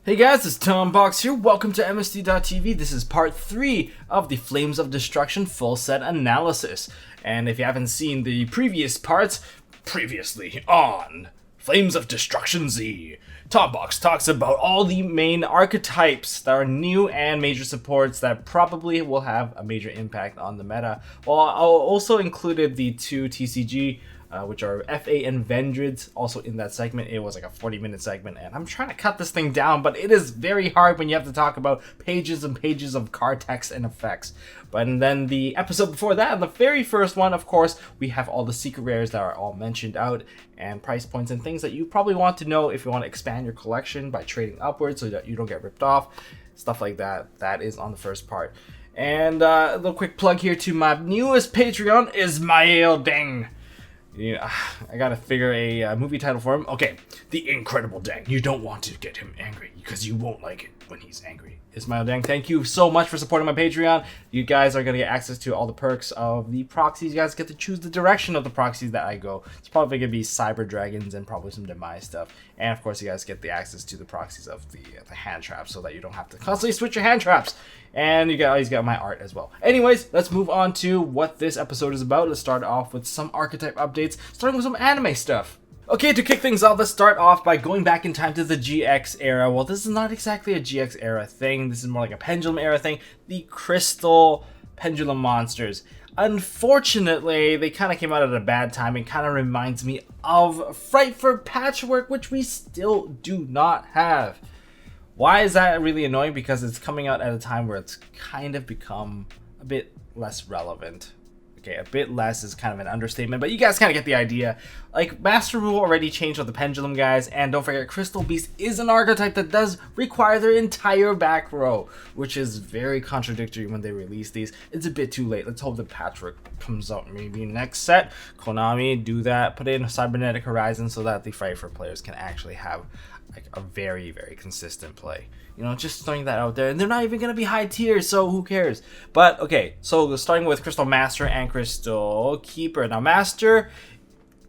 Hey guys, it's Tom Box here. Welcome to MST.TV. This is part 3 of the Flames of Destruction full set analysis. And if you haven't seen the previous parts, previously on Flames of Destruction Z, Tom Box talks about all the main archetypes that are new and major supports that probably will have a major impact on the meta. Well, I also included the 2 TCG which are FA and Vendrids, also in that segment. It was like a 40-minute segment, and I'm trying to cut this thing down, but it is very hard when you have to talk about pages and pages of card text and effects. But then the episode before that, the very first one, of course, we have all the secret rares that are all mentioned out, and price points and things that you probably want to know if you want to expand your collection by trading upwards so that you don't get ripped off. Stuff like that. That is on the first part. And a little quick plug here to my newest Patreon, Ismail Deng. Yeah, I gotta figure a movie title for him. Okay, The Incredible Deng. You don't want to get him angry because you won't like it when he's angry. Ismail Deng, thank you so much for supporting my Patreon. You guys are gonna get access to all the perks of the proxies. You guys get to choose the direction of the proxies that I go. It's probably gonna be Cyber Dragons and probably some Demise stuff. And of course, you guys get the access to the proxies of the hand traps so that you don't have to constantly switch your hand traps. And you guys got my art as well. Anyways, let's move on to what this episode is about. Let's start off with some archetype updates, starting with some anime stuff. Okay, to kick things off, let's start off by going back in time to the GX era. Well, this is not exactly a GX era thing. This is more like a Pendulum era thing. The Crystal Pendulum monsters. Unfortunately, they kind of came out at a bad time and kind of reminds me of Frightful Patchwork, which we still do not have. Why is that really annoying? Because it's coming out at a time where it's kind of become a bit less relevant. Okay, a bit less is kind of an understatement, but you guys kind of get the idea. Like, Master Rule already changed with the Pendulum guys, and don't forget, Crystal Beast is an archetype that does require their entire back row, which is very contradictory when they release these. It's a bit too late. Let's hope the Patchwork comes out maybe next set. Konami, do that. Put in Cybernetic Horizon so that the Frightful players can actually have like a very, very consistent play. You know, just throwing that out there. And they're not even going to be high tier, so who cares? But, okay, so starting with Crystal Master and Crystal Keeper. Now, Master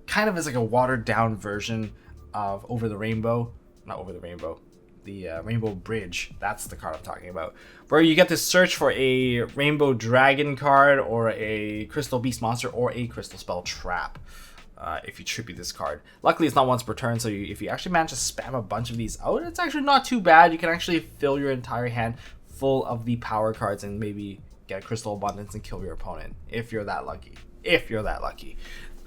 kind of is like a watered-down version of Over the Rainbow. Not Over the Rainbow. The Rainbow Bridge. That's the card I'm talking about. Where you get to search for a Rainbow Dragon card or a Crystal Beast monster or a Crystal Spell Trap. If you tribute this card. Luckily, it's not once per turn, so if you actually manage to spam a bunch of these out, it's actually not too bad. You can actually fill your entire hand full of the power cards and maybe get a Crystal Abundance and kill your opponent, if you're that lucky. If you're that lucky.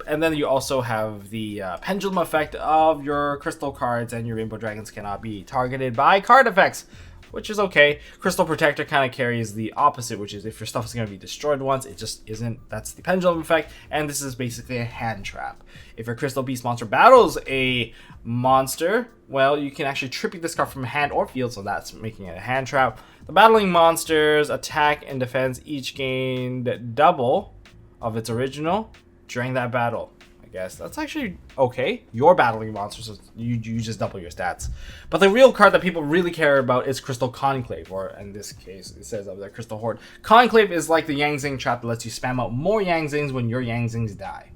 And then you also have the pendulum effect of your crystal cards, and your Rainbow Dragons cannot be targeted by card effects, which is okay. Crystal Protector kind of carries the opposite, which is if your stuff is going to be destroyed once, it just isn't. That's the Pendulum effect, and this is basically a hand trap. If your Crystal Beast monster battles a monster, well, you can actually tribute this card from hand or field, so that's making it a hand trap. The battling monsters attack and defense each gained double of its original during that battle. Guess that's actually okay. You're battling monsters, so you just double your stats. But the real card that people really care about is Crystal Conclave, or in this case, it says over there, Crystal Horde. Conclave is like the Yang Zing trap that lets you spam out more Yang Zings when your Yang Zings die.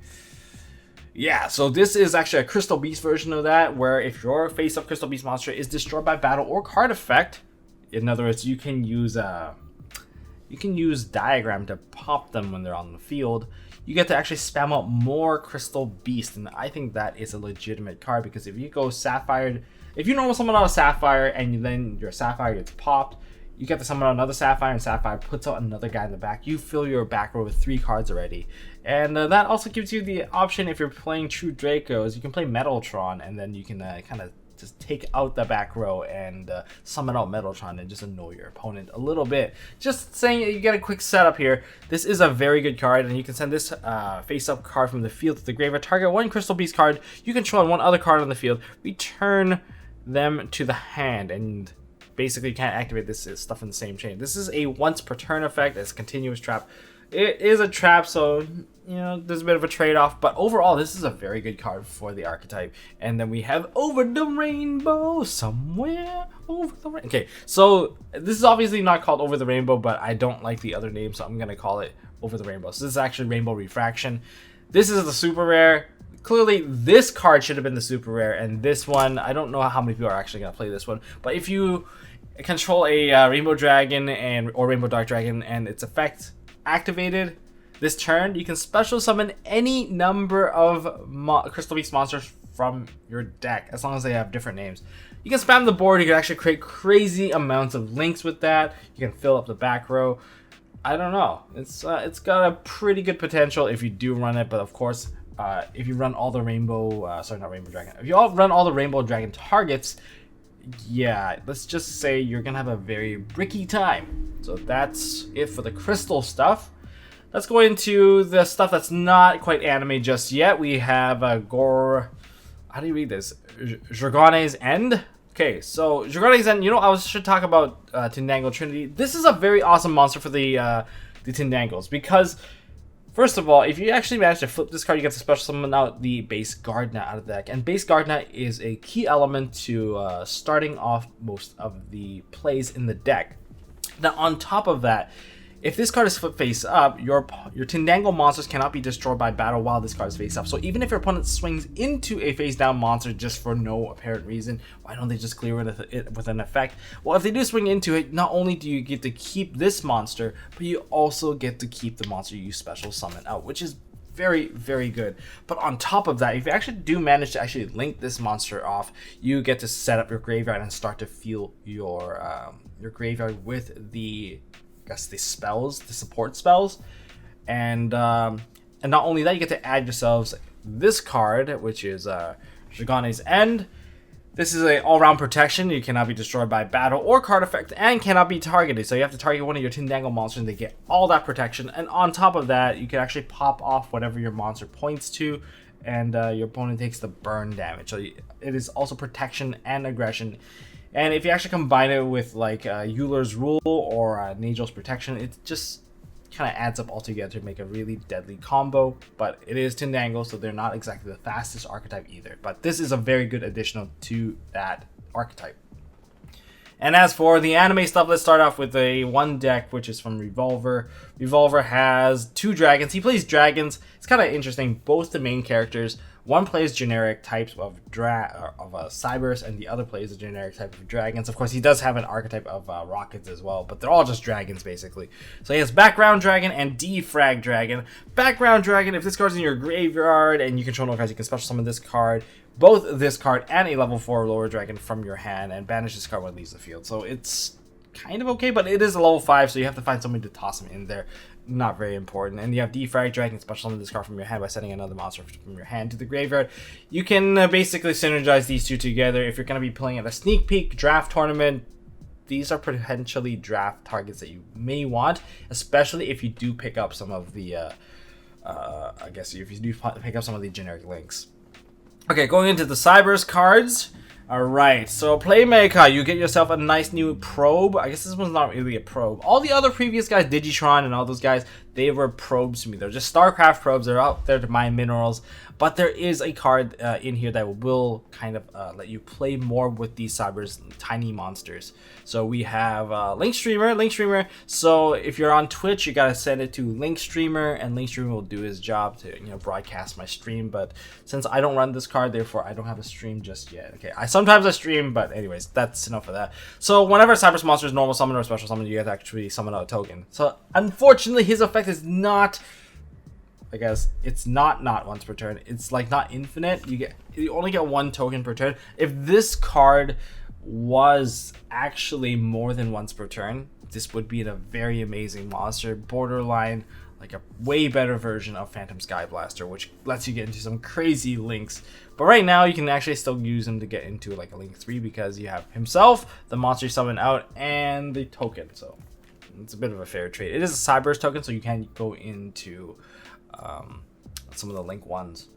Yeah, so this is actually a Crystal Beast version of that, where if your face-up Crystal Beast monster is destroyed by battle or card effect, in other words, you can use Diagram to pop them when they're on the field. You get to actually spam out more Crystal Beast, and I think that is a legitimate card, because if you go Sapphire, if you normal summon out a Sapphire and then your Sapphire gets popped, you get to summon out another Sapphire, and Sapphire puts out another guy in the back. You fill your back row with 3 cards already. And that also gives you the option, if you're playing True Dracos, you can play Metaltron, and then you can kind of just take out the back row and summon out Metaltron and just annoy your opponent a little bit. Just saying, you get a quick setup here. This is a very good card, and you can send this face-up card from the field to the graveyard. Target 1 Crystal Beast card you control and 1 other card on the field. Return them to the hand, and basically you can't activate this stuff in the same chain. This is a once per turn effect. It's a continuous trap. It is a trap, so you know there's a bit of a trade-off, but overall this is a very good card for the archetype. And then we have Over the Rainbow, somewhere over the rainbow. Okay, so this is obviously not called Over the Rainbow, but I don't like the other name, so I'm gonna call it Over the Rainbow. So this is actually Rainbow Refraction. This is the super rare. clearly this card should have been the super rare, and this one, I don't know how many people are actually going to play this one, but if you control a Rainbow Dragon or Rainbow Dark Dragon and its effect activated this turn, you can special summon any number of Crystal Beast monsters from your deck, as long as they have different names. You can spam the board, you can actually create crazy amounts of links with that, you can fill up the back row. I don't know, it's got a pretty good potential if you do run it, but of course, if you run all the if you all run all the Rainbow Dragon targets, yeah, let's just say you're gonna have a very bricky time. So that's it for the crystal stuff. Let's go into the stuff that's not quite anime just yet. We have how do you read this? Jorgane's End? Okay, so Jorgane's End, I should talk about Tindangle Trinity. This is a very awesome monster for the Tindangles, because first of all, if you actually manage to flip this card, you get to special summon out the base Gardna out of the deck. And base Gardna is a key element to starting off most of the plays in the deck. Now, on top of that, if this card is flipped face up, your Tindangle monsters cannot be destroyed by battle while this card is face up. So even if your opponent swings into a face down monster just for no apparent reason, why don't they just clear it with an effect? Well, if they do swing into it, not only do you get to keep this monster, but you also get to keep the monster you special summon out, which is very, very good. But on top of that, if you actually do manage to actually link this monster off, you get to set up your graveyard and start to fill your graveyard with the spells, the support spells, and not only that, you get to add yourselves this card, which is Jorgane's End. This is an all-round protection. You cannot be destroyed by battle or card effect, and cannot be targeted. So you have to target one of your Tindangle monsters, and they get all that protection. And on top of that, you can actually pop off whatever your monster points to, and your opponent takes the burn damage. So it is also protection and aggression. And if you actually combine it with like Euler's Rule or Nagel's Protection, it just kind of adds up all together to make a really deadly combo. But it is Tindangle, so they're not exactly the fastest archetype either. But this is a very good addition to that archetype. And as for the anime stuff, let's start off with one deck, which is from Revolver. Revolver has 2 dragons. He plays dragons. It's kind of interesting. Both the main characters, one plays generic types of Cybers, and the other plays a generic type of dragons. Of course, he does have an archetype of rockets as well, but they're all just dragons, basically. So he has Background Dragon and Defrag Dragon. Background Dragon, if this card's in your graveyard and you control no cards, you can special summon this card, both this card and a level 4 lower dragon from your hand, and banish this card when it leaves the field. So it's kind of okay, but it is a level 5, so you have to find somebody to toss him in there. Not very important. And you have Defrag Dragon, special summon this card from your hand by sending another monster from your hand to the graveyard. You can basically synergize these two together. If you're going to be playing at a sneak peek draft tournament, these are potentially draft targets that you may want, especially if you do pick up some of the if you do pick up some of the generic links. Okay, going into the Cybers cards. Alright, so Playmaker, you get yourself a nice new probe. I guess this one's not really a probe. All the other previous guys, Digitron and all those guys, they were probes to me. They're just StarCraft probes. They're out there to mine minerals. But there is a card in here that will kind of let you play more with these Cybers tiny monsters. So we have Link Streamer. So if you're on Twitch, you gotta send it to Link Streamer, and Link Streamer will do his job to broadcast my stream. But since I don't run this card, therefore I don't have a stream just yet. Okay, sometimes I stream, but anyways, that's enough of that. So whenever Cybers monster is normal summon or special summon, you have to actually summon out a token. So unfortunately, his effect is not, I guess it's not once per turn. It's like not infinite. You only get 1 token per turn. If this card was actually more than once per turn, this would be a very amazing monster, borderline like a way better version of Phantom Sky Blaster, which lets you get into some crazy links. But right now you can actually still use him to get into like a link 3, because you have himself, the monster you summon out, and the token. So it's a bit of a fair trade. It is a Cybers token, so you can go into some of the link ones.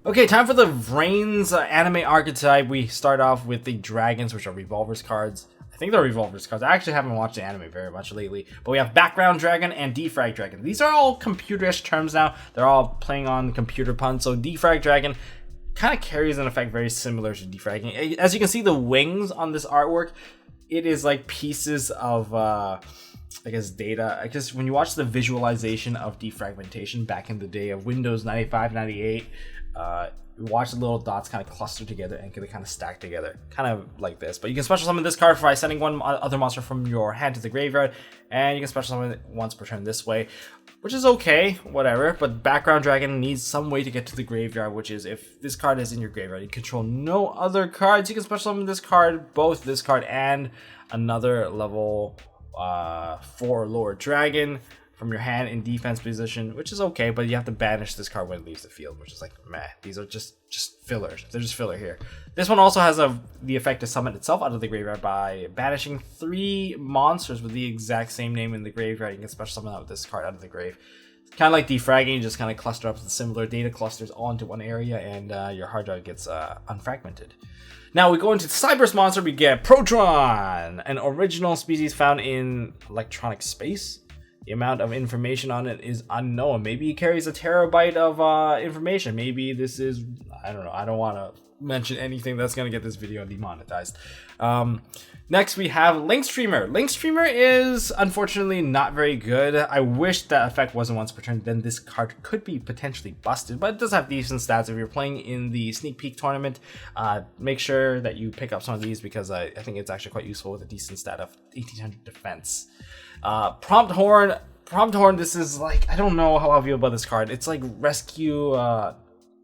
Okay, time for the Vrains anime archetype. We start off with the dragons, which are Revolver's cards. I think they're Revolver's cards. I actually haven't watched the anime very much lately. But we have Background Dragon and Defrag Dragon. These are all computerish terms now. They're all playing on computer puns. So Defrag Dragon kind of carries an effect very similar to Defragging. As you can see, the wings on this artwork, it is like pieces of I guess data. I guess when you watch the visualization of defragmentation back in the day of Windows 95, 98, you watch the little dots kind of cluster together and kind of stack together, kind of like this. But you can special summon this card by sending one other monster from your hand to the graveyard, and you can special summon it once per turn this way, which is okay, whatever. But Background Dragon needs some way to get to the graveyard, which is if this card is in your graveyard, you control no other cards, you can special summon this card, both this card and another level 4 lower dragon from your hand in defense position, which is okay, but you have to banish this card when it leaves the field, which is like, meh. These are just fillers. They're just filler here. This one also has the effect to summon itself out of the graveyard by banishing 3 monsters with the exact same name in the graveyard. You can special summon out this card out of the grave. Kind of like defragging, you just kind of cluster up the similar data clusters onto one area, and your hard drive gets unfragmented. Now we go into the Cyberse monster, we get Protron, an original species found in electronic space. The amount of information on it is unknown. Maybe it carries a terabyte of information. Maybe this is, I don't know. I don't want to mention anything that's going to get this video demonetized. Next, we have Link Streamer. Link Streamer is unfortunately not very good. I wish that effect wasn't once per turn. Then this card could be potentially busted, but it does have decent stats. If you're playing in the Sneak Peek tournament, make sure that you pick up some of these because I think it's actually quite useful with a decent stat of 1800 defense. Prompt Horn, this is like, I don't know how I feel about this card. It's like Rescue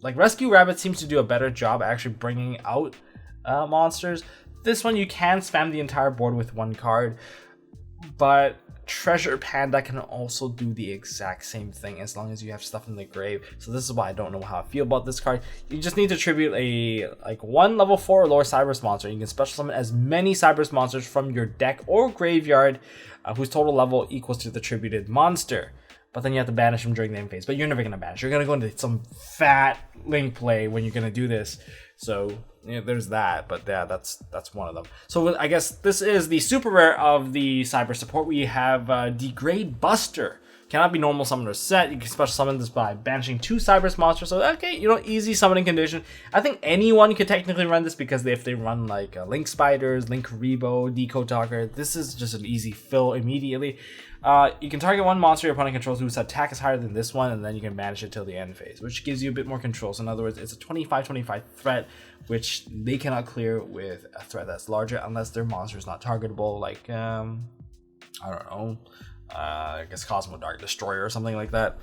Rabbit seems to do a better job at actually bringing out monsters. This one you can spam the entire board with one card, but Treasure Panda can also do the exact same thing as long as you have stuff in the grave. So this is why I don't know how I feel about this card. You just need to tribute a one level 4 or lower Cyberse monster. You can special summon as many Cyberse monsters from your deck or graveyard whose total level equals to the tributed monster. But then you have to banish them during the end phase. But you're never going to banish. You're going to go into some fat Link play when you're going to do this. So yeah, there's that. But yeah, that's one of them. So I guess this is the super rare of the Cyber support. We have Degrade Buster. Cannot be normal summon or set. You can special summon this by banishing 2 Cyberse monsters. So okay, easy summoning condition. I think anyone could technically run this because if they run like Link Spiders, Link Rebo, Decode Talker, this is just an easy fill immediately. You can target one monster your opponent controls whose attack is higher than this one, and then you can banish it till the end phase, which gives you a bit more control. So in other words, it's a 25-25 threat, which they cannot clear with a threat that's larger unless their monster is not targetable, like, I don't know, I guess Cosmo Dark Destroyer or something like that.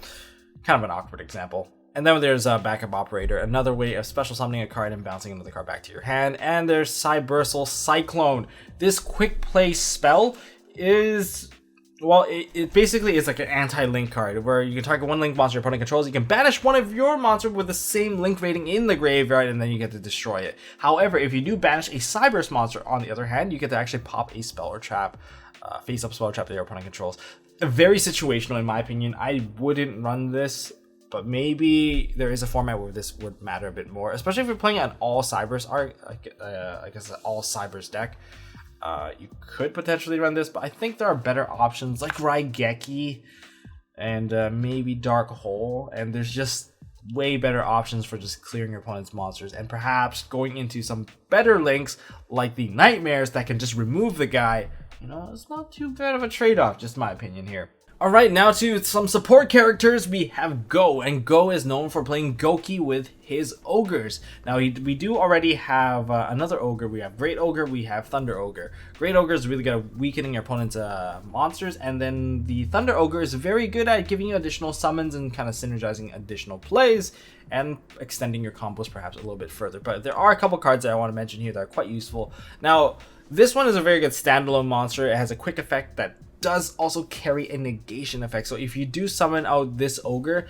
Kind of an awkward example. And then there's a Backup Operator, another way of special summoning a card and bouncing another card back to your hand. And there's Cybersal Cyclone. This quick play spell is... well, it basically is like an anti-Link card where you can target one Link monster your opponent controls. You can banish one of your monsters with the same Link rating in the graveyard, and then you get to destroy it. However, if you do banish a Cyberse monster, on the other hand, you get to actually pop a spell or trap, face-up spell or trap that your opponent controls. Very situational, in my opinion. I wouldn't run this, but maybe there is a format where this would matter a bit more, especially if you're playing an all Cyberse I guess an all Cyberse deck. You could potentially run this, but I think there are better options like Raigeki and maybe Dark Hole, and there's just way better options for just clearing your opponent's monsters and perhaps going into some better links like the Nightmares that can just remove the guy. It's not too bad of a trade-off, just my opinion here. Alright, now to some support characters. We have Go, and Go is known for playing Goki with his Ogres. Now, we do already have another Ogre. We have Great Ogre, we have Thunder Ogre. Great Ogre is really good at weakening your opponent's monsters, and then the Thunder Ogre is very good at giving you additional summons and kind of synergizing additional plays and extending your combos perhaps a little bit further. But there are a couple cards that I want to mention here that are quite useful. Now, this one is a very good standalone monster. It has a quick effect that does also carry a negation effect. So if you do summon out this Ogre,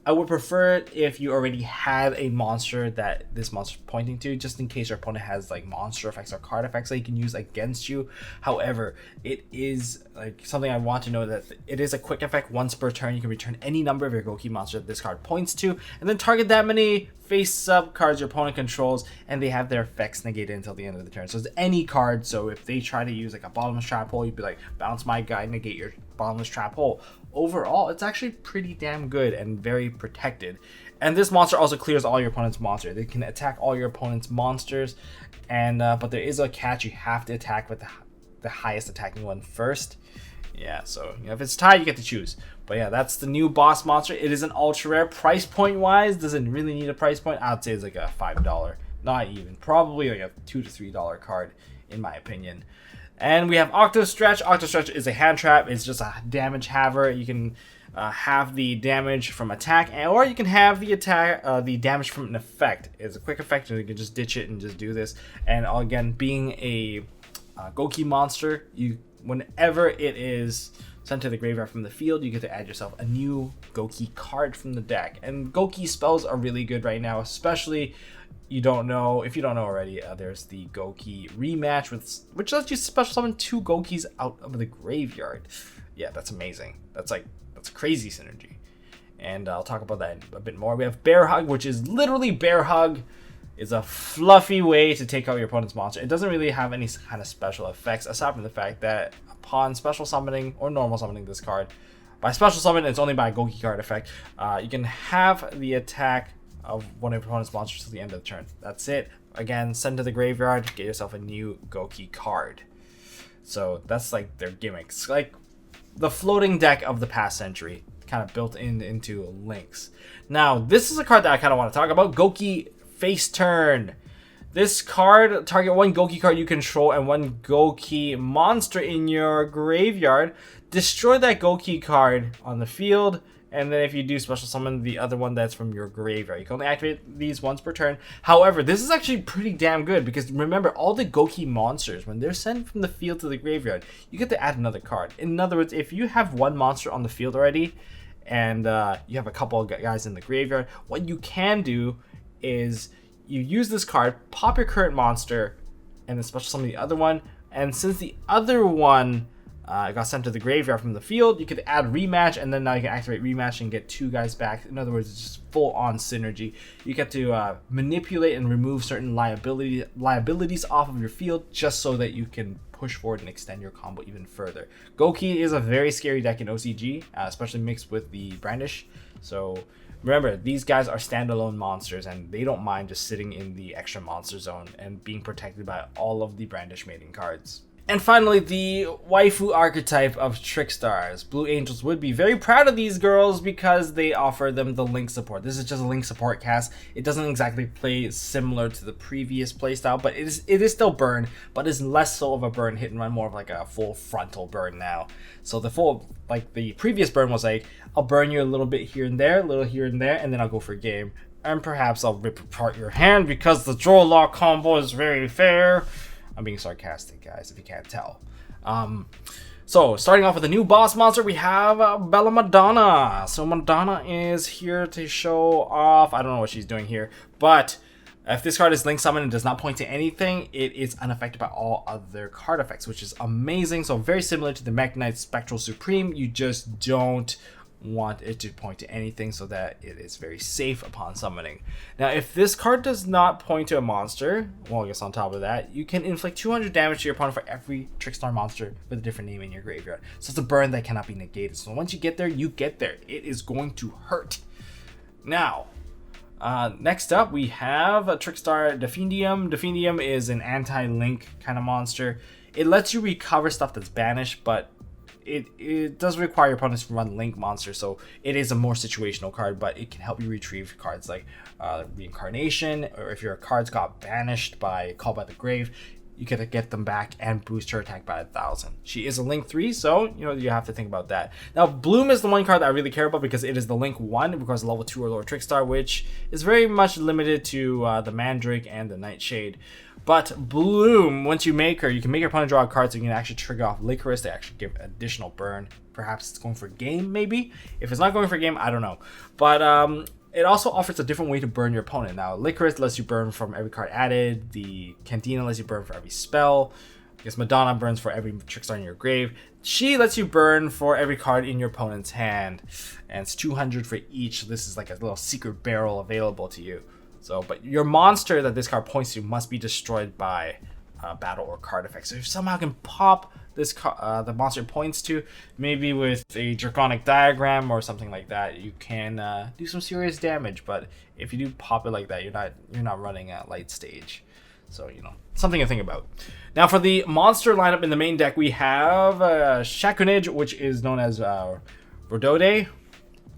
I would prefer it if you already had a monster that this monster is pointing to, just in case your opponent has like monster effects or card effects that you can use against you. However, it is like something I want to know that it is a quick effect. Once per turn, you can return any number of your Goki monster that this card points to, and then target that many face-up cards your opponent controls, and they have their effects negated until the end of the turn. So it's any card. So if they try to use like a bottomless trap hole, you'd be like, bounce my guy, negate your bottomless trap hole. Overall, it's actually pretty damn good and very protected. And this monster also clears all your opponent's monsters. They can attack all your opponent's monsters, and but there is a catch. You have to attack with the highest attacking one first. Yeah, so if it's tied, you get to choose. But yeah, that's the new boss monster. It is an ultra rare. Price point wise, doesn't really need a price point. I'd say it's like a $5, not even, probably like a $2 to $3 card in my opinion. And we have Octo Stretch. Octo Stretch is a hand trap. It's just a damage haver. You can have the damage from attack, or you can have the the damage from an effect. It's a quick effect, and you can just ditch it and just do this. And again, being a Goki monster, whenever it is sent to the graveyard from the field, you get to add yourself a new Goki card from the deck. And Goki spells are really good right now, especially if you don't know already. There's the Goki rematch, which lets you special summon 2 Gokis out of the graveyard. Yeah, that's amazing. That's crazy synergy. And I'll talk about that a bit more. We have Bear Hug, which is literally Bear Hug. Is a fluffy way to take out your opponent's monster. It doesn't really have any kind of special effects, aside from the fact that upon special summoning or normal summoning this card, by special summon, it's only by a Goki card effect, you can have the attack of one of your opponent's monsters till the end of the turn. That's it. Again, send to the graveyard, get yourself a new Goki card. So that's like their gimmicks. Like the floating deck of the past century, kind of built into Lynx. Now, this is a card that I kind of want to talk about. Goki Face Turn. This card, target 1 Goki card you control and 1 Goki monster in your graveyard. Destroy that Goki card on the field, and then if you do special summon the other one that's from your graveyard. You can only activate these once per turn. However, this is actually pretty damn good, because remember, all the Goki monsters, when they're sent from the field to the graveyard, you get to add another card. In other words, if you have 1 monster on the field already, and you have a couple of guys in the graveyard, what you can do is you use this card, pop your current monster, and then special summon the other one. And since the other one got sent to the graveyard from the field, you could add rematch, and then now you can activate rematch and get 2 guys back. In other words, it's just full-on synergy. You get to manipulate and remove certain liabilities off of your field, just so that you can push forward and extend your combo even further. Goki is a very scary deck in OCG, especially mixed with the Brandish. So remember, these guys are standalone monsters, and they don't mind just sitting in the extra monster zone and being protected by all of the Brandish mating cards. And finally, the waifu archetype of Trickstars. Blue Angels would be very proud of these girls because they offer them the Link support. This is just a Link support cast. It doesn't exactly play similar to the previous playstyle, but it is still burn, but it's less so of a burn hit and run, more of like a full frontal burn now. So the previous burn was like, I'll burn you a little bit here and there, a little here and there, and then I'll go for a game. And perhaps I'll rip apart your hand because the draw lock combo is very fair. I'm being sarcastic, guys, if you can't tell. So, starting off with a new boss monster, we have Bella Madonna. So, Madonna is here to show off. I don't know what she's doing here, but if this card is Link Summon and does not point to anything, it is unaffected by all other card effects, which is amazing. So, very similar to the Mekk-Knight Spectral Supreme, you just don't want it to point to anything, so that it is very safe upon summoning. Now, if this card does not point to a monster, well, I guess on top of that, you can inflict 200 damage to your opponent for every Trickstar monster with a different name in your graveyard. So it's a burn that cannot be negated. So once you get there, you get there. It is going to hurt. Now, next up, we have a Trickstar Defendium. Defendium is an anti-link kind of monster. It lets you recover stuff that's banished, but it does require your opponents to run Link monsters, so it is a more situational card, but it can help you retrieve cards like Reincarnation, or if your cards got banished by Call by the Grave, you get to get them back and boost her attack by 1,000. She is a Link 3, so you have to think about that. Now, Bloom is the one card that I really care about because it is the Link 1. It requires a level 2 or lower Trickstar, which is very much limited to the Mandrake and the Nightshade. But Bloom, once you make her, you can make your opponent draw a card, so you can actually trigger off Licorice to actually give additional burn. Perhaps it's going for game, maybe? If it's not going for game, I don't know. But it also offers a different way to burn your opponent. Now, Licorice lets you burn from every card added. The Cantina lets you burn for every spell. I guess Madonna burns for every Trickstar in your grave. She lets you burn for every card in your opponent's hand. And it's 200 for each. This is like a little secret barrel available to you. So, but your monster that this card points to must be destroyed by battle or card effects. So if you somehow can pop this the monster points to, maybe with a Draconic Diagram or something like that, you can do some serious damage. But if you do pop it like that, you're not running at light stage. So something to think about. Now for the monster lineup in the main deck, we have Shakunij, which is known as Rodode.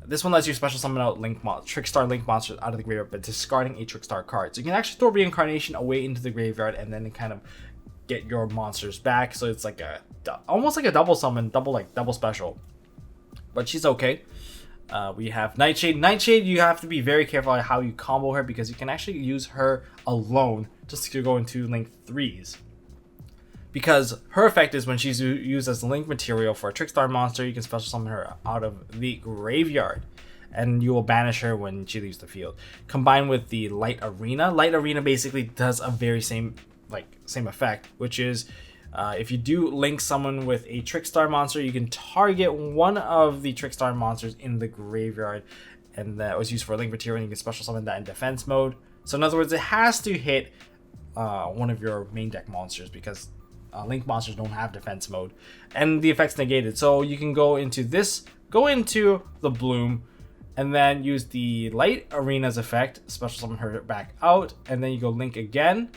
This one lets you special summon out Trickstar Link monsters out of the graveyard, but discarding a Trickstar card. So you can actually throw Reincarnation away into the graveyard and then kind of get your monsters back. So it's like almost like a double summon, double special. But she's okay. We have Nightshade. Nightshade, you have to be very careful on how you combo her, because you can actually use her alone just to go into Link 3s. Because her effect is when she's used as Link material for a Trickstar monster, you can special summon her out of the graveyard. And you will banish her when she leaves the field. Combined with the Light Arena. Light Arena basically does a very same effect, which is if you do link someone with a Trickstar monster, you can target one of the Trickstar monsters in the graveyard, and that was used for a link material, and you can special summon that in defense mode. So in other words, it has to hit one of your main deck monsters, because link monsters don't have defense mode, and the effect's negated. So you can go into the Bloom, and then use the Light Arena's effect, special summon her back out, and then you go link again,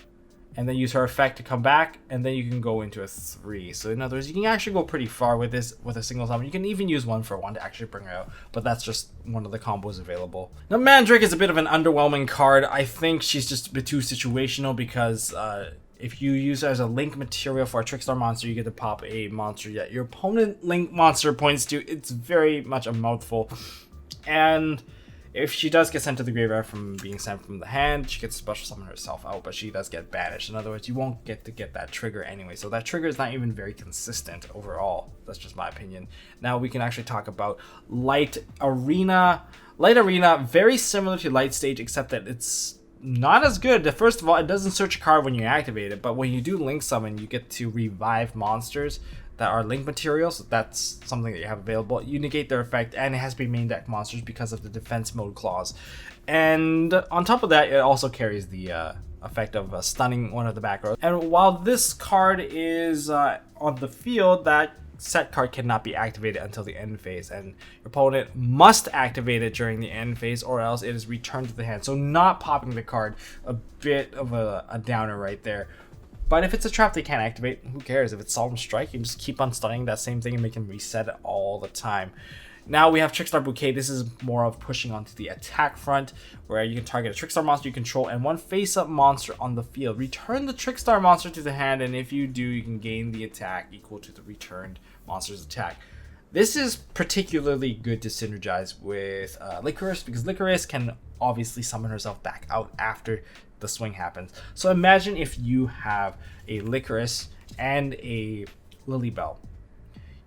and then use her effect to come back, and then you can go into a 3. So in other words, you can actually go pretty far with this with a single summon. You can even use 1-for-1 to actually bring her out, but that's just one of the combos available. Now Mandrake is a bit of an underwhelming card. I think she's just a bit too situational, because if you use her as a link material for a Trickstar monster, you get to pop a monster that your opponent link monster points to. It's very much a mouthful. And if she does get sent to the graveyard from being sent from the hand, she gets special summon herself out, but she does get banished. In other words, you won't get to get that trigger anyway. So that trigger is not even very consistent overall. That's just my opinion. Now we can actually talk about Light Arena. Light Arena, very similar to Light Stage, except that it's not as good. First of all, it doesn't search a card when you activate it, but when you do link summon, you get to revive monsters that are link materials. So that's something that you have available. You negate their effect, and it has to be main deck monsters because of the defense mode clause. And on top of that, it also carries the effect of stunning one of the back rows. And while this card is on the field, that set card cannot be activated until the end phase, and your opponent must activate it during the end phase, or else it is returned to the hand. So not popping the card, a bit of a downer right there. But if it's a trap they can't activate, who cares? If it's Solemn Strike, you can just keep on stunning that same thing and make him reset it all the time. Now we have Trickstar Bouquet. This is more of pushing onto the attack front, where you can target a Trickstar monster you control and one face-up monster on the field. Return the Trickstar monster to the hand, and if you do, you can gain the attack equal to the returned monster's attack. This is particularly good to synergize with Licorice, because Licorice can obviously summon herself back out after the swing happens. So imagine if you have a Licorice and a Lilybell.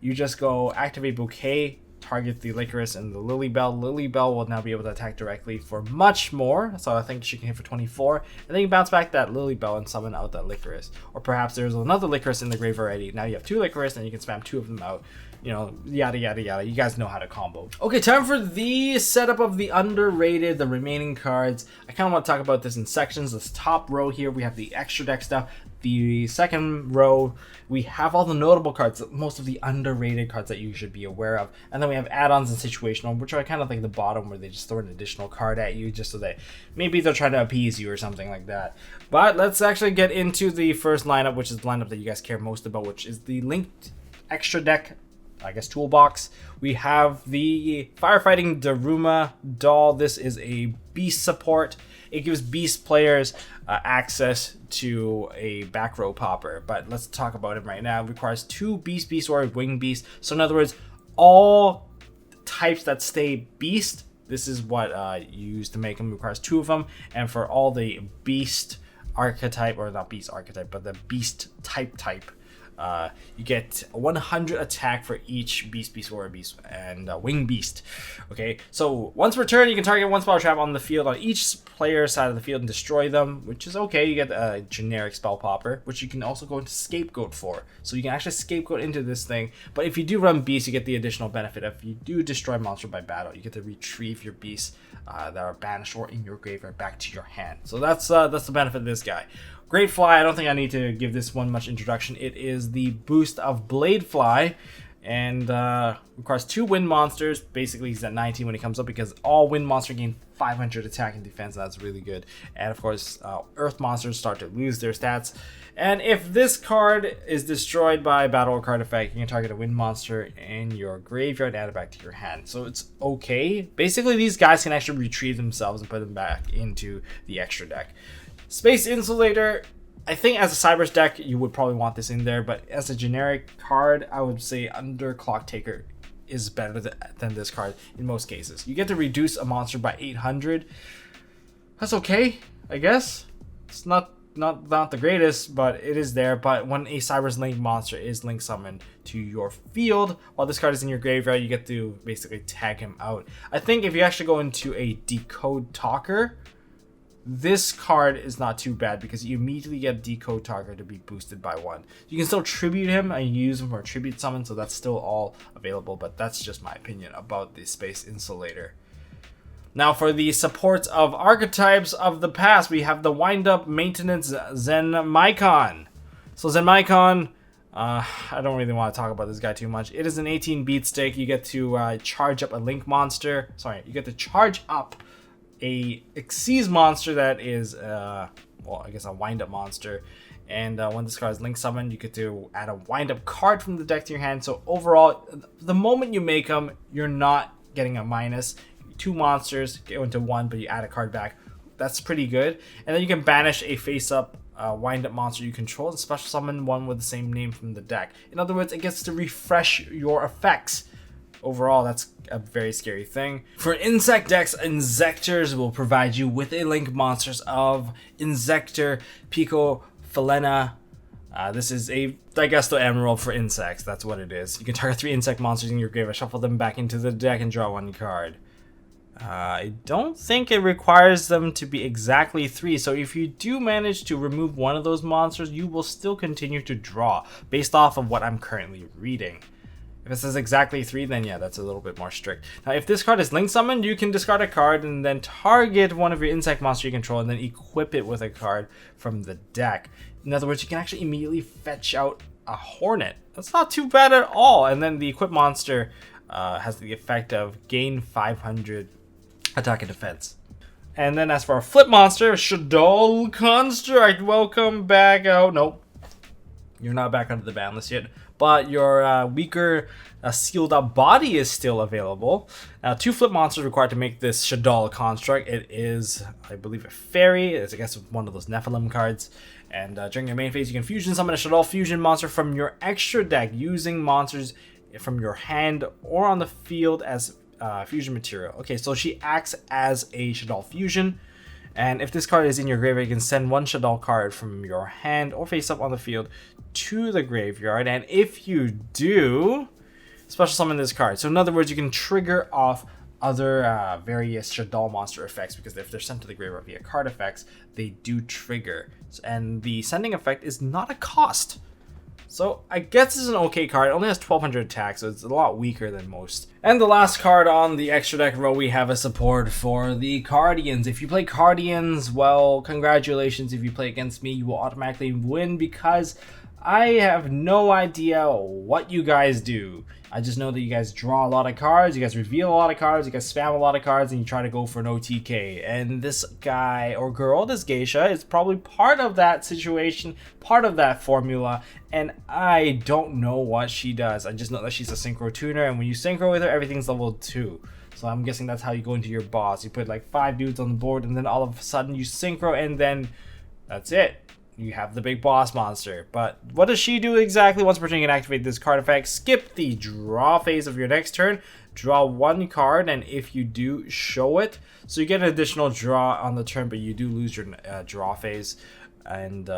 You just go activate Bouquet, target the Licorice and the Lilybell. Lilybell will now be able to attack directly for much more, so I think she can hit for 24, and then you bounce back that Lilybell and summon out that Licorice. Or perhaps there's another Licorice in the grave already. Now you have 2 Licorice, and you can spam 2 of them out. You know, yada yada yada. You guys know how to combo. Okay, time for the setup of the underrated, the remaining cards. I kind of want to talk about this in sections. This top row here, we have the extra deck stuff. The second row, we have all the notable cards, most of the underrated cards that you should be aware of. And then we have add-ons and situational, which are kind of like the bottom, where they just throw an additional card at you just so that maybe they're trying to appease you or something like that. But let's actually get into the first lineup, which is the lineup that you guys care most about, which is the linked extra deck, I guess, toolbox. We have the Firefighting Daruma doll. This is a beast support. It gives beast players access to a back row popper, but let's talk about it right now. It requires 2 beast or wing beast. So in other words, all types that stay beast, this is what you use to make them. It requires 2 of them, and for all the beast archetype, or not beast archetype, but the beast type, you get 100 attack for each beast, or beast, and wing beast. Okay, so once per turn, you can target 1 spell trap on the field on each player's side of the field and destroy them, which is okay. You get a generic spell popper, which you can also go into scapegoat for. So you can actually scapegoat into this thing. But if you do run beast, you get the additional benefit. If you do destroy monster by battle, you get to retrieve your beasts that are banished or in your graveyard back to your hand. So that's the benefit of this guy. Great Fly, I don't think I need to give this one much introduction. It is the boost of Blade Fly. and requires 2 wind monsters. Basically, he's at 19 when he comes up because all wind monsters gain 500 attack and defense. That's really good. And of course, earth monsters start to lose their stats. And if this card is destroyed by battle or card effect, you can target a wind monster in your graveyard and add it back to your hand. So it's okay. Basically, these guys can actually retrieve themselves and put them back into the extra deck. Space Insulator, I think as a Cyber's deck, you would probably want this in there, but as a generic card, I would say Clock Taker is better than this card in most cases. You get to reduce a monster by 800. That's okay, I guess. It's not the greatest, but it is there. But when a Cyber's Link monster is link summoned to your field while this card is in your graveyard, you get to basically tag him out. I think if you actually go into a Decode Talker, this card is not too bad because you immediately get Decode Talker to be boosted by 1. You can still tribute him and use him for a tribute summon, so that's still all available, but that's just my opinion about the Space Insulator. Now for the supports of archetypes of the past, we have the wind-up maintenance Zenmaikon. So Zenmaikon, I don't really want to talk about this guy too much. It is an 18 beat stick. You get to charge up a link monster. Sorry, you get to charge up a Xyz monster that is, well, I guess a wind-up monster. And when this card is link summoned, you get to add a wind-up card from the deck to your hand. So overall, the moment you make them, you're not getting a minus. 2 monsters go into 1, but you add a card back. That's pretty good. And then you can banish a face-up wind-up monster you control and special summon one with the same name from the deck. In other words, it gets to refresh your effects. Overall, that's a very scary thing. For insect decks, Insectors will provide you with a link monsters of Insector, Pico, Felena. This is a Digesto Emerald for insects. That's what it is. You can target 3 insect monsters in your graveyard, shuffle them back into the deck, and draw 1 card. I don't think it requires them to be exactly 3, so if you do manage to remove one of those monsters, you will still continue to draw, based off of what I'm currently reading. If it says exactly 3, then yeah, that's a little bit more strict. Now, if this card is link summoned, you can discard a card and then target one of your insect monsters you control and then equip it with a card from the deck. In other words, you can actually immediately fetch out a Hornet. That's not too bad at all. And then the equipped monster has the effect of gain 500 attack and defense. And then as for our flip monster, Shaddoll Construct, welcome back out. Nope, you're not back under the ban list yet, but your weaker sealed up body is still available. Now, 2 flip monsters required to make this Shaddoll Construct. It is, I believe, a fairy. It's, I guess, one of those Nephilim cards. And during your main phase, you can fusion summon a Shaddoll fusion monster from your extra deck using monsters from your hand or on the field as fusion material. Okay, so she acts as a Shaddoll fusion, and if this card is in your graveyard, you can send 1 Shaddoll card from your hand or face up on the field to the graveyard, and if you do, special summon this card. So in other words, you can trigger off other various Shaddoll monster effects, because if they're sent to the graveyard via card effects, they do trigger, and the sending effect is not a cost. So I guess it's an okay card. It only has 1200 attack, so it's a lot weaker than most. And the last card on the extra deck row, we have a support for the Guardians. If you play Guardians, well, congratulations. If you play against me, you will automatically win because I have no idea what you guys do. I just know that you guys draw a lot of cards, you guys reveal a lot of cards, you guys spam a lot of cards, and you try to go for an OTK. And this guy or girl, this geisha, is probably part of that situation, part of that formula, and I don't know what she does. I just know that she's a synchro tuner, and when you synchro with her, everything's level 2. So I'm guessing that's how you go into your boss. You put like 5 dudes on the board, and then all of a sudden you synchro, and then that's it. You have the big boss monster. But what does she do exactly? Once per turn, you can activate this card effect. Skip the draw phase of your next turn. Draw 1 card, and if you do, show it. So you get an additional draw on the turn, but you do lose your draw phase. And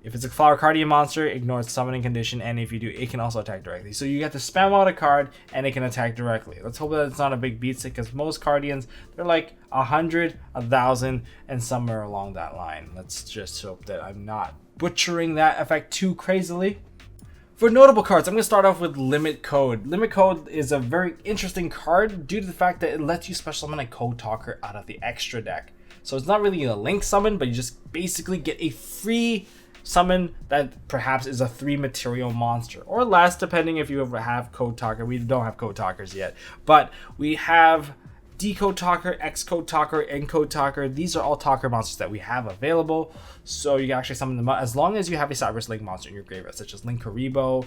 if it's a Flower Guardian monster, ignore its summoning condition, and if you do, it can also attack directly. So you get to spam out a card, and it can attack directly. Let's hope that it's not a big beat stick, because most Guardians, they're like 100, 1,000, and somewhere along that line. Let's just hope that I'm not butchering that effect too crazily. For notable cards, I'm going to start off with Limit Code. Limit Code is a very interesting card due to the fact that it lets you special summon a Code Talker out of the extra deck. So it's not really a link summon, but you just basically get a free summon that perhaps is a 3 material monster or less, depending if you ever have Code Talker. We don't have Code Talkers yet, but we have Decode Talker, Xcode Talker, Encode Talker. These are all Talker monsters that we have available, so you can actually summon them as long as you have a Cyberus Link monster in your graveyard, such as Link Karibo,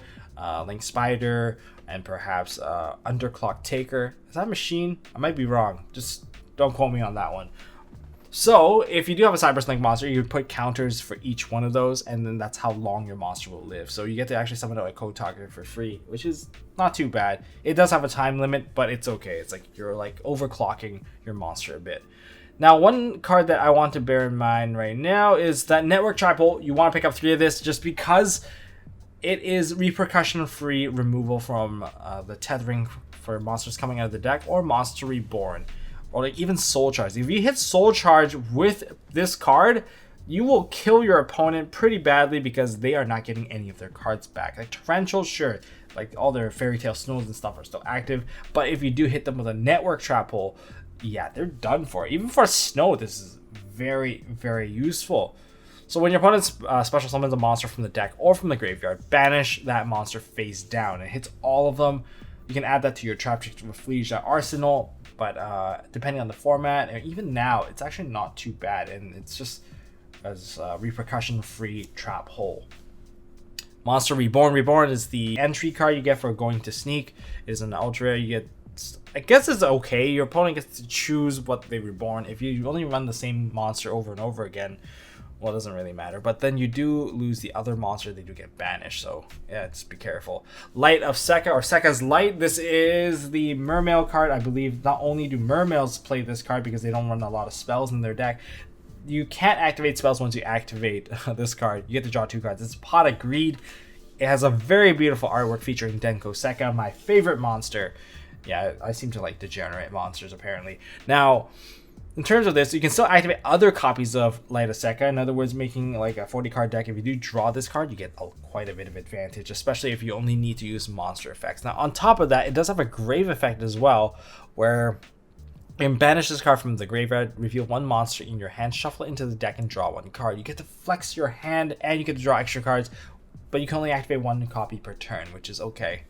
Link Spider, and perhaps Underclock Taker. Is that Machine? I might be wrong. Just don't quote me on that one. So if you do have a Cyberus Link monster, you would put counters for each one of those, and then that's how long your monster will live. So you get to actually summon out a Code Talker for free, which is not too bad. It does have a time limit, but it's okay. It's like you're like overclocking your monster a bit. Now, one card that I want to bear in mind right now is that Network Tripole. You want to pick up 3 of this just because it is repercussion-free removal from the tethering for monsters coming out of the deck or Monster Reborn. Or like even Soul Charge. If you hit Soul Charge with this card, you will kill your opponent pretty badly because they are not getting any of their cards back. Like Torrential, sure, like all their Fairy Tail Snows and stuff are still active, but if you do hit them with a Network Tripole, yeah, they're done for. Even for Snow, this is very, very useful. So when your opponent special summons a monster from the deck or from the graveyard, banish that monster face down. It hits all of them. You can add that to your Trap Trick Fleege arsenal, but depending on the format, and even now, it's actually not too bad, and it's just as repercussion-free trap hole. Monster Reborn. Reborn is the entry card you get for going to sneak. It is an ultra rare. You get, I guess it's okay. Your opponent gets to choose what they reborn. If you only run the same monster over and over again, well, it doesn't really matter. But then you do lose the other monster. They do get banished. So, yeah, just be careful. Light of Sekka, or Sekka's Light. This is the Mermail card. I believe not only do Mermails play this card because they don't run a lot of spells in their deck. You can't activate spells once you activate this card. You get to draw 2 cards. It's Pot of Greed. It has a very beautiful artwork featuring Denko Sekka, my favorite monster. Yeah, I seem to like degenerate monsters, apparently. Now, in terms of this, you can still activate other copies of Light of Sekka. In other words, making like a 40-card deck. If you do draw this card, you get quite a bit of advantage, especially if you only need to use monster effects. Now, on top of that, it does have a grave effect as well, where you can banish this card from the graveyard, reveal 1 monster in your hand, shuffle it into the deck, and draw 1 card. You get to flex your hand, and you get to draw extra cards, but you can only activate 1 copy per turn, which is okay.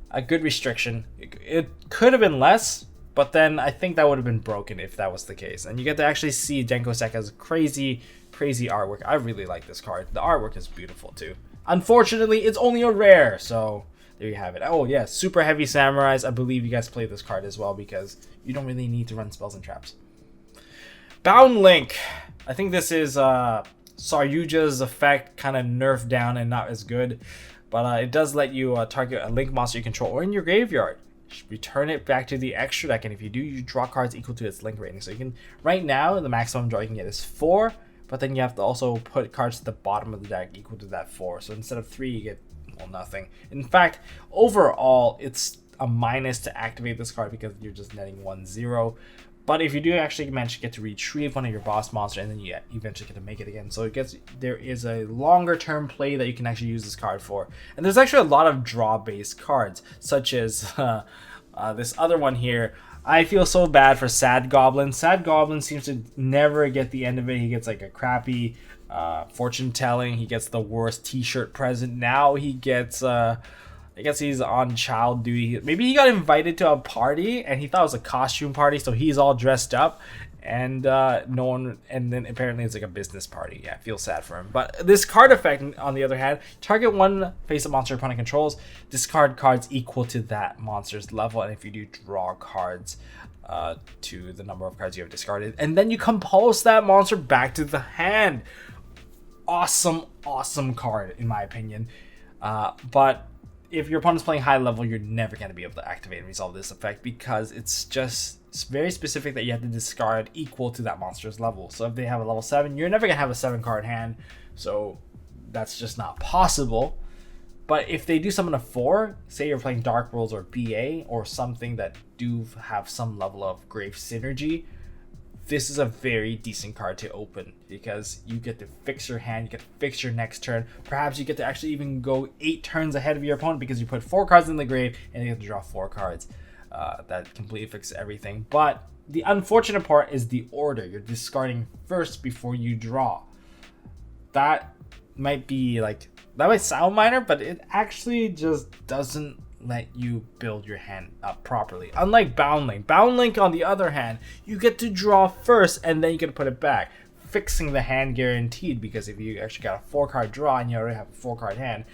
A good restriction. It could have been less, but then I think that would have been broken if that was the case. And you get to actually see Denko Sekka's crazy, crazy artwork. I really like this card. The artwork is beautiful too. Unfortunately, it's only a rare, so there you have it. Oh yeah, Super Heavy Samurais. I believe you guys play this card as well because you don't really need to run spells and traps. Bound Link. I think this is Saryuja's effect kind of nerfed down and not as good. But it does let you target a Link monster you control or in your graveyard. Return it back to the extra deck, and if you do, you draw cards equal to its Link rating. So you can, right now, the maximum draw you can get is 4, but then you have to also put cards to the bottom of the deck equal to that 4. So instead of 3, you get, well, nothing. In fact, overall, it's a minus to activate this card because you're just netting 1-0. But if you do actually manage to get to retrieve one of your boss monster, and then you eventually get to make it again. So there is a longer term play that you can actually use this card for. And there's actually a lot of draw based cards, such as this other one here. I feel so bad for Sad Goblin. Sad Goblin seems to never get the end of it. He gets like a crappy fortune telling. He gets the worst t-shirt present. Now he gets I guess he's on child duty. Maybe he got invited to a party and he thought it was a costume party, so he's all dressed up, and no one. And then apparently it's like a business party. Yeah, I feel sad for him. But this card effect, on the other hand, target 1 face-up monster opponent controls. Discard cards equal to that monster's level, and if you do, draw cards to the number of cards you have discarded, and then you compose that monster back to the hand. Awesome, awesome card in my opinion. But if your opponent's playing high level, you're never going to be able to activate and resolve this effect because it's very specific that you have to discard equal to that monster's level. So if they have a level 7, you're never going to have a 7-card hand. So that's just not possible. But if they do summon a 4, say you're playing Dark Worlds or BA or something that do have some level of grave synergy, this is a very decent card to open because you get to fix your hand, you get to fix your next turn. Perhaps you get to actually even go 8 turns ahead of your opponent because you put 4 cards in the grave and you have to draw 4 cards. That completely fixes everything. But the unfortunate part is the order. You're discarding first before you draw. That might be like, that might sound minor, but it actually just doesn't let you build your hand up properly. Unlike Bound Link. Bound Link, on the other hand, you get to draw first and then you get to put it back, fixing the hand guaranteed, because if you actually got a 4-card draw and you already have a 4-card hand,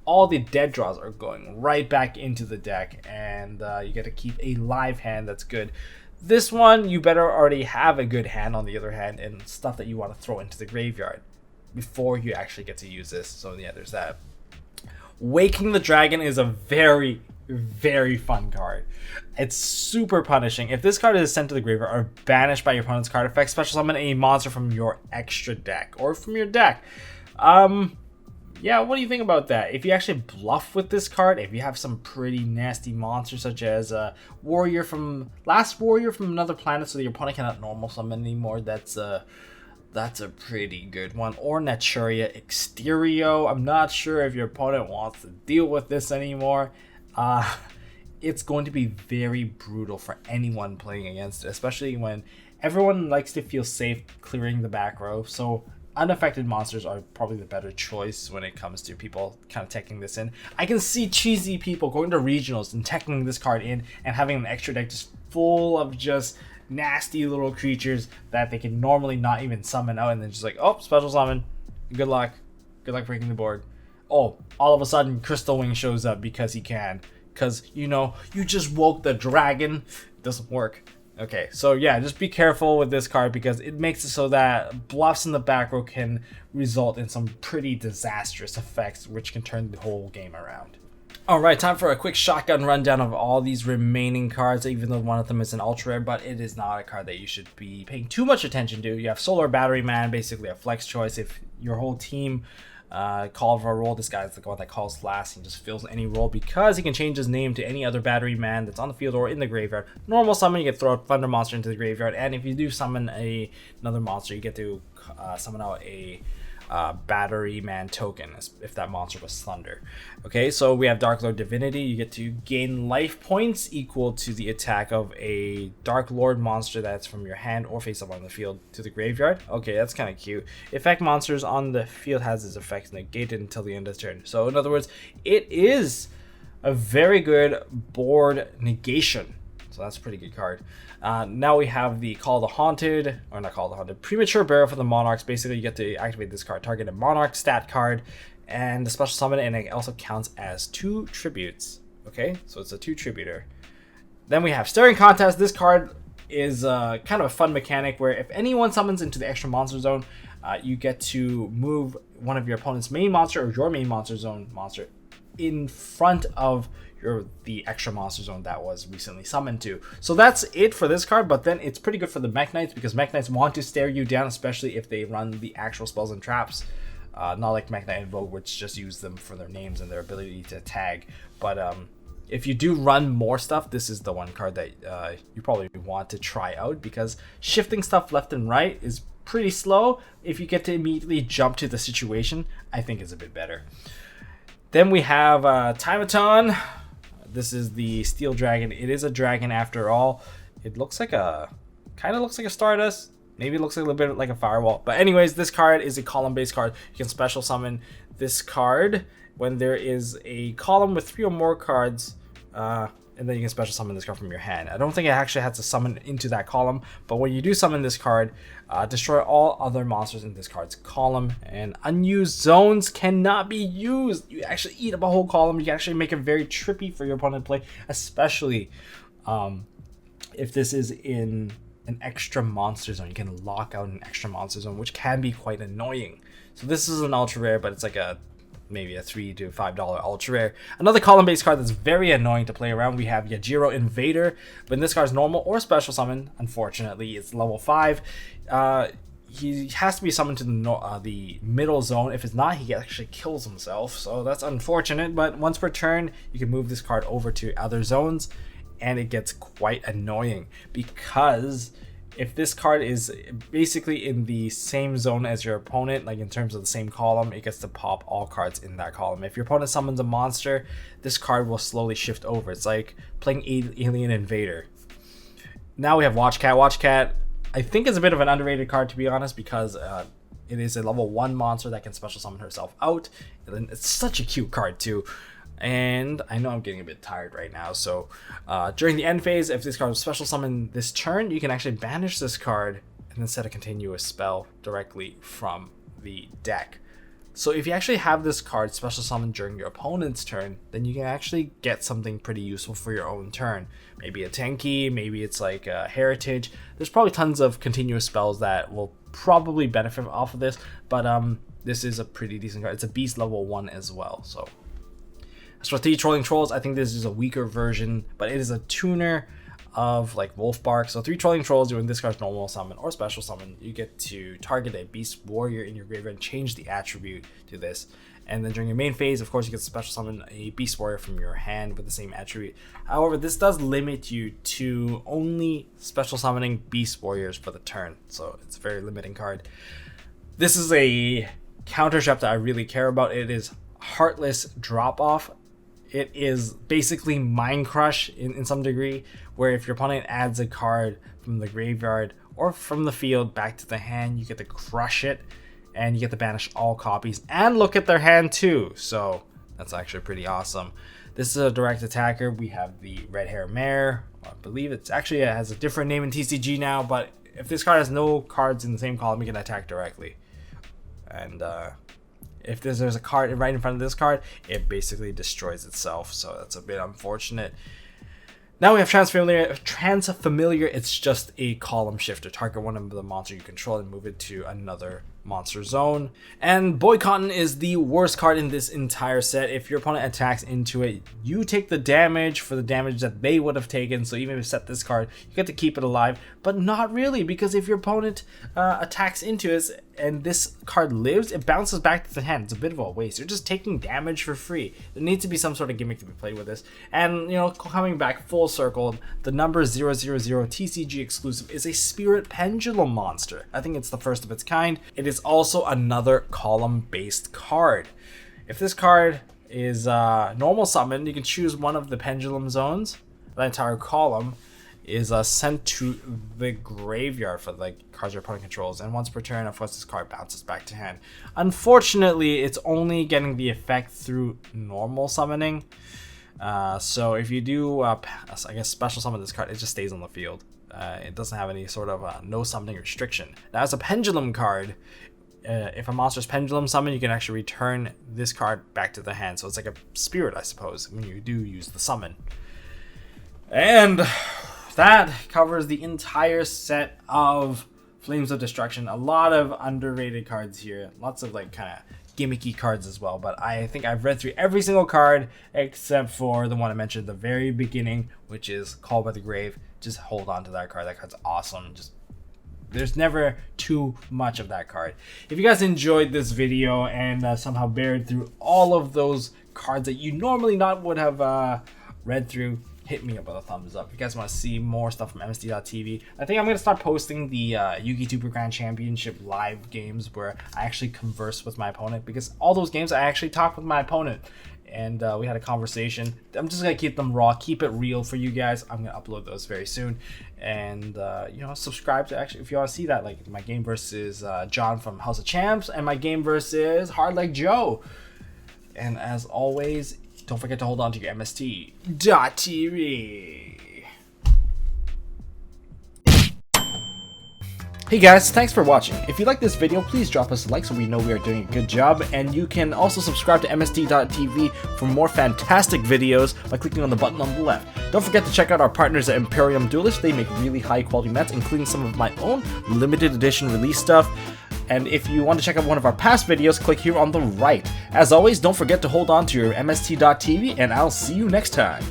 all the dead draws are going right back into the deck, and you get to keep a live hand that's good. This one, you better already have a good hand on the other hand and stuff that you want to throw into the graveyard before you actually get to use this. So yeah, there's that. Waking the Dragon is a very, very fun card. It's super punishing. If this card is sent to the graveyard or banished by your opponent's card effect, special summon a monster from your extra deck or from your deck. Yeah, what do you think about that? If you actually bluff with this card, if you have some pretty nasty monsters such as Last Warrior from Another Planet, so that your opponent cannot normal summon anymore, that's a pretty good one. Or Naturia Exterio. I'm not sure if your opponent wants to deal with this anymore. It's going to be very brutal for anyone playing against it, especially when everyone likes to feel safe clearing the back row. So unaffected monsters are probably the better choice when it comes to people kind of teching this in. I can see cheesy people going to regionals and teching this card in and having an extra deck just full of just nasty little creatures that they can normally not even summon out, and then just like, oh, special summon, good luck breaking the board. Oh, all of a sudden Crystal Wing shows up because he can, because you just woke the dragon. It doesn't work. Okay, so yeah, just be careful with this card because it makes it so that bluffs in the back row can result in some pretty disastrous effects, which can turn the whole game around. Alright, time for a quick shotgun rundown of all these remaining cards, even though one of them is an ultra rare, but it is not a card that you should be paying too much attention to. You have Solar Battery Man, basically a flex choice. If your whole team call for a role, this guy's the one that calls last. He just fills any role because he can change his name to any other battery man that's on the field or in the graveyard. Normal summon, you get to throw a Thunder monster into the graveyard, and if you do summon another monster, you get to summon out a battery man token if that monster was Thunder. Okay, so we have Dark Lord Divinity. You get to gain life points equal to the attack of a Dark Lord monster that's from your hand or face up on the field to the graveyard. Okay, that's kind of cute. Effect monsters on the field has its effects negated until the end of the turn. So in other words, it is a very good board negation. So that's a pretty good card. Now we have the Premature Burial for the Monarchs. Basically, you get to activate this card, target a Monarch stat card, and the special summon, and it also counts as 2 tributes. Okay, so it's a 2 tributor. Then we have Staring Contest. This card is kind of a fun mechanic where if anyone summons into the extra monster zone, you get to move one of your opponent's main monster or your main monster zone monster in front of the extra monster zone that was recently summoned to. So that's it for this card, but then it's pretty good for the Mech Knights because Mech Knights want to stare you down, especially if they run the actual spells and traps. Not like Mech Knight and Vogue, which just use them for their names and their ability to tag. But if you do run more stuff, this is the one card that you probably want to try out because shifting stuff left and right is pretty slow. If you get to immediately jump to the situation, I think it's a bit better. Then we have Timaton. This is the Steel Dragon. It is a dragon after all. It looks like kind of looks like a Stardust. Maybe it looks a little bit like a Firewall. But anyways, this card is a column-based card. You can special summon this card when there is a column with 3 or more cards, and then you can special summon this card from your hand. I don't think it actually has to summon into that column, but when you do summon this card, destroy all other monsters in this card's column, and unused zones cannot be used. You actually eat up a whole column. You can actually make it very trippy for your opponent to play, especially if this is in an extra monster zone. You can lock out an extra monster zone, which can be quite annoying. So this is an ultra rare, but it's like maybe a $3 to $5 ultra rare. Another column based card that's very annoying to play around, we have Yajiro Invader. When this card's normal or special summon, unfortunately it's level 5. He has to be summoned to the middle zone. If it's not, he actually kills himself, so that's unfortunate. But once per turn, you can move this card over to other zones, and it gets quite annoying because if this card is basically in the same zone as your opponent, like in terms of the same column, it gets to pop all cards in that column. If your opponent summons a monster, this card will slowly shift over. It's like playing Alien Invader. Now we have Watch Cat. Watch Cat, I think, is a bit of an underrated card, to be honest, because It is a level 1 monster that can special summon herself out. And it's such a cute card too. And I know I'm getting a bit tired right now, so during the end phase, if this card is special summoned this turn, you can actually banish this card and then set a continuous spell directly from the deck. So if you actually have this card special summoned during your opponent's turn, then you can actually get something pretty useful for your own turn. Maybe a Tenki, maybe it's like a Heritage. There's probably tons of continuous spells that will probably benefit off of this, but this is a pretty decent card. It's a beast level 1 as well, so. As for 3 Trolling Trolls, I think this is a weaker version, but it is a tuner of like Wolfbark. So 3 Trolling Trolls, when this card's normal summon or special summon, you get to target a beast warrior in your graveyard and change the attribute to this. And then during your main phase, of course, you get to special summon a beast warrior from your hand with the same attribute. However, this does limit you to only special summoning beast warriors for the turn, so it's a very limiting card. This is a counter trap that I really care about. It is Heartless Drop Off. It is basically Mind Crush in some degree, where if your opponent adds a card from the graveyard or from the field back to the hand, you get to crush it, and you get to banish all copies and look at their hand too. So that's actually pretty awesome. This is a direct attacker. We have the Red Hair Mare. I believe it has a different name in TCG now, but if this card has no cards in the same column, you can attack directly. And if there's a card right in front of this card, it basically destroys itself, so that's a bit unfortunate. Now we have Transfamiliar. It's just a column shifter. Target one of the monster you control and move it to another monster zone. And Boycotton is the worst card in this entire set. If your opponent attacks into it, you take the damage for the damage that they would have taken. So even if you set this card, you get to keep it alive, but not really, because if your opponent attacks into it and this card lives, it bounces back to the hand. It's a bit of a waste. You're just taking damage for free. There needs to be some sort of gimmick to be played with this. And you know, coming back full circle, the number 000 TCG exclusive is a Spirit Pendulum monster. I think it's the first of its kind. It is also another column-based card. If this card is normal summon, you can choose one of the pendulum zones. The entire column is sent to the graveyard for the cards your opponent controls, and once per turn, of course, this card bounces back to hand. Unfortunately, it's only getting the effect through normal summoning. So if you do, I guess, special summon this card, it just stays on the field. It doesn't have any sort of no summoning restriction. Now, as a pendulum card, if a monster's pendulum summon, you can actually return this card back to the hand. So it's like a spirit, I suppose, when you do use the summon. And that covers the entire set of Flames of Destruction. A lot of underrated cards here. Lots of like kind of gimmicky cards as well. But I think I've read through every single card except for the one I mentioned at the very beginning, which is Called by the Grave. Just hold on to that card. That card's awesome. There's never too much of that card. If you guys enjoyed this video and somehow bared through all of those cards that you normally not would have read through, hit me up with a thumbs up. If you guys want to see more stuff from MST.TV, I think I'm going to start posting the Yugi-Tuber Grand Championship live games where I actually converse with my opponent, because all those games I actually talk with my opponent. And we had a conversation. I'm just going to keep them raw, keep it real for you guys. I'm going to upload those very soon. And, you know, subscribe to, actually, if you want to see that, like my game versus John from House of Champs and my game versus Hard Like Joe. And as always, don't forget to hold on to your MST.TV. Hey guys, thanks for watching. If you like this video, please drop us a like so we know we are doing a good job, and you can also subscribe to MST.TV for more fantastic videos by clicking on the button on the left. Don't forget to check out our partners at Imperium Duelist. They make really high quality mats, including some of my own limited edition release stuff. And if you want to check out one of our past videos, click here on the right. As always, don't forget to hold on to your MST.TV, and I'll see you next time.